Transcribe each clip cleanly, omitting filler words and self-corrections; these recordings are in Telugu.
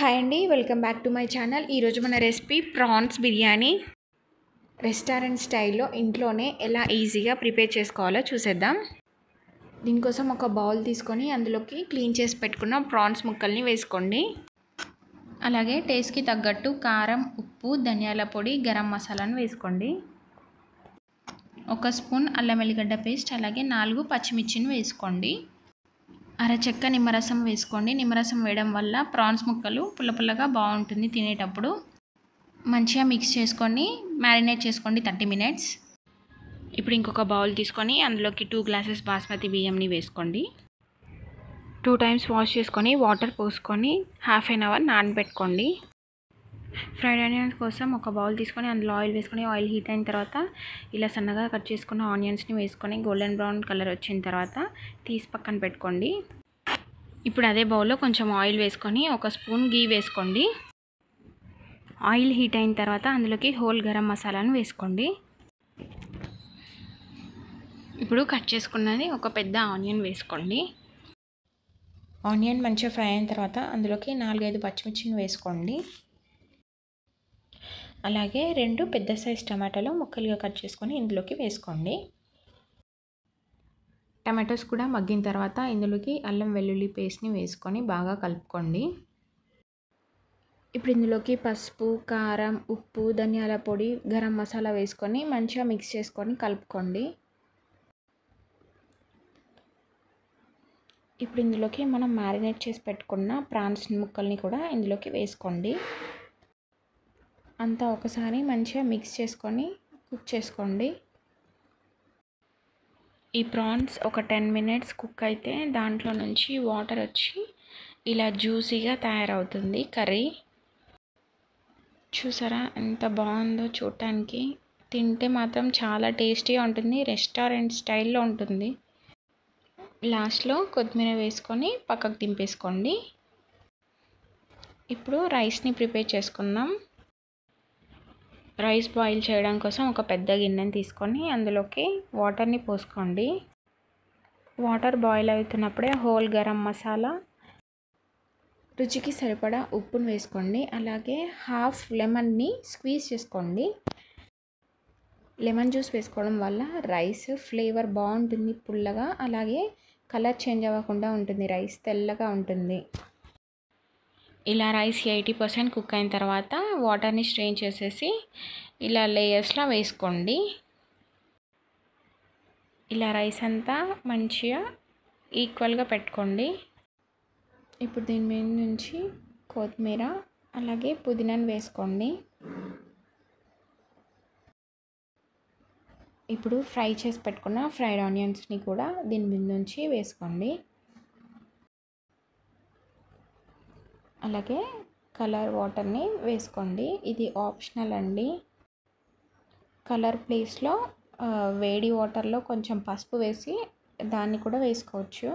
హాయ్ అండి, welcome back to my channel. ఈరోజు మన రెసిపీ ప్రాన్స్ బిర్యానీ రెస్టారెంట్ స్టైల్లో ఇంట్లోనే ఎలా ఈజీగా ప్రిపేర్ చేసుకోవాలో చూసేద్దాం. దీనికోసం ఒక బౌల్ తీసుకొని అందులోకి క్లీన్ చేసి పెట్టుకున్న ప్రాన్స్ ముక్కల్ని వేసుకోండి. అలాగే టేస్ట్కి తగ్గట్టు కారం, ఉప్పు, ధనియాల పొడి, గరం మసాలాను వేసుకోండి. ఒక స్పూన్ అల్లం వెల్లిగడ్డ పేస్ట్, అలాగే 4 పచ్చిమిర్చిని వేసుకోండి. అరచెక్క నిమ్మరసం వేసుకోండి. నిమ్మరసం వేయడం వల్ల ప్రాన్స్ ముక్కలు పుల్ల పుల్లగా బాగుంటుంది. తినేటప్పుడు మంచిగా మిక్స్ చేసుకొని మ్యారినేట్ చేసుకోండి 30 మినిట్స్. ఇప్పుడు ఇంకొక బౌల్ తీసుకొని అందులోకి 2 గ్లాసెస్ బాస్మతి బియ్యంని వేసుకోండి. 2 టైమ్స్ వాష్ చేసుకొని వాటర్ పోసుకొని హాఫ్ అన్ అవర్ నానబెట్టుకోండి. ఫ్రైడ్ ఆనియన్స్ కోసం ఒక బౌల్ తీసుకొని అందులో ఆయిల్ వేసుకొని ఆయిల్ హీట్ అయిన తర్వాత ఇలా సన్నగా కట్ చేసుకున్న ఆనియన్స్ని వేసుకొని గోల్డెన్ బ్రౌన్ కలర్ వచ్చిన తర్వాత తీసి పక్కన పెట్టుకోండి. ఇప్పుడు అదే బౌల్లో కొంచెం ఆయిల్ వేసుకొని ఒక స్పూన్ గీ వేసుకోండి. ఆయిల్ హీట్ అయిన తర్వాత అందులోకి హోల్ గరం మసాలాను వేసుకోండి. ఇప్పుడు కట్ చేసుకున్నది ఒక పెద్ద ఆనియన్ వేసుకోండి. ఆనియన్ మంచిగా ఫ్రై అయిన తర్వాత అందులోకి 4-5 పచ్చిమిర్చిని వేసుకోండి. అలాగే 2 పెద్ద సైజ్ టమాటాలు ముక్కలుగా కట్ చేసుకొని ఇందులోకి వేసుకోండి. టమాటోస్ కూడా మగ్గిన తర్వాత ఇందులోకి అల్లం వెల్లుల్లి పేస్ట్ని వేసుకొని బాగా కలుపుకోండి. ఇప్పుడు ఇందులోకి పసుపు, కారం, ఉప్పు, ధనియాల పొడి, గరం మసాలా వేసుకొని మంచిగా మిక్స్ చేసుకొని కలుపుకోండి. ఇప్పుడు ఇందులోకి మనం మ్యారినేట్ చేసి పెట్టుకున్న ప్రాన్స్ ముక్కల్ని కూడా ఇందులోకి వేసుకోండి. అంతా ఒకసారి మంచిగా మిక్స్ చేసుకొని కుక్ చేసుకోండి. ఈ ప్రాన్స్ ఒక 10 మినిట్స్ కుక్ అయితే దాంట్లో నుంచి వాటర్ వచ్చి ఇలా జ్యూసీగా తయారవుతుంది కర్రీ. చూసారా ఎంత బాగుందో చూడటానికి. తింటే మాత్రం చాలా టేస్టీగా ఉంటుంది. రెస్టారెంట్ స్టైల్లో ఉంటుంది. లాస్ట్లో కొత్తిమీర వేసుకొని పక్కకు దింపేసుకోండి. ఇప్పుడు రైస్ని ప్రిపేర్ చేసుకుందాం. రైస్ బాయిల్ చేయడం కోసం ఒక పెద్ద గిన్నెని తీసుకొని అందులోకి వాటర్ని పోసుకోండి. వాటర్ బాయిల్ అవుతున్నప్పుడే హోల్ గరం మసాలా, రుచికి సరిపడా ఉప్పును వేసుకోండి. అలాగే హాఫ్ లెమన్ని స్క్వీజ్ చేసుకోండి. లెమన్ జ్యూస్ వేసుకోవడం వల్ల రైస్ ఫ్లేవర్ బాగుంటుంది, పుల్లగా. అలాగే కలర్ చేంజ్ అవ్వకుండా ఉంటుంది. రైస్ తెల్లగా ఉంటుంది. ఇలా రైస్ 80% కుక్ అయిన తర్వాత వాటర్ని స్ట్రెయిన్ చేసేసి ఇలా లేయర్స్లా వేసుకోండి. ఇలా రైస్ అంతా మంచిగా ఈక్వల్గా పెట్టుకోండి. ఇప్పుడు దీని మీద నుంచి కొత్తిమీర అలాగే పుదీనాను వేసుకోండి. ఇప్పుడు ఫ్రై చేసి పెట్టుకున్న ఫ్రైడ్ ఆనియన్స్ని కూడా దీని మీద నుంచి వేసుకోండి. అలాగే కలర్ వాటర్ని వేసుకోండి. ఇది ఆప్షనల్ అండి. కలర్ ప్లేస్లో వేడి వాటర్లో కొంచెం పసుపు వేసి దాన్ని కూడా వేసుకోవచ్చు.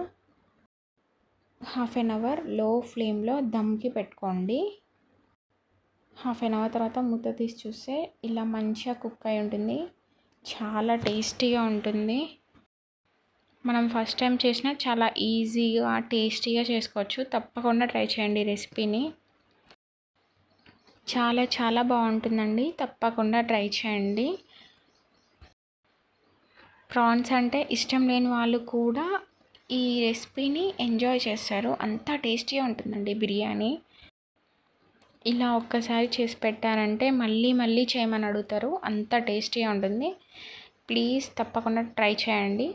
హాఫ్ అన్ అవర్ లో ఫ్లేమ్లో దమ్కి పెట్టుకోండి. హాఫ్ అన్ అవర్ తర్వాత మూత తీసి చూస్తే ఇలా మంచిగా కుక్ అయి ఉంటుంది. చాలా టేస్టీగా ఉంటుంది. మనం ఫస్ట్ టైం చేసినా చాలా ఈజీగా టేస్టీగా చేసుకోవచ్చు. తప్పకుండా ట్రై చేయండి రెసిపీని. చాలా చాలా బాగుంటుందండి. తప్పకుండా ట్రై చేయండి. ప్రాన్స్ అంటే ఇష్టం లేని వాళ్ళు కూడా ఈ రెసిపీని ఎంజాయ్ చేస్తారు. అంత టేస్టీగా ఉంటుందండి బిర్యానీ. ఇలా ఒక్కసారి చేసి పెట్టారంటే మళ్ళీ మళ్ళీ చేయమని అడుగుతారు. అంత టేస్టీగా ఉంటుంది. ప్లీజ్ తప్పకుండా ట్రై చేయండి.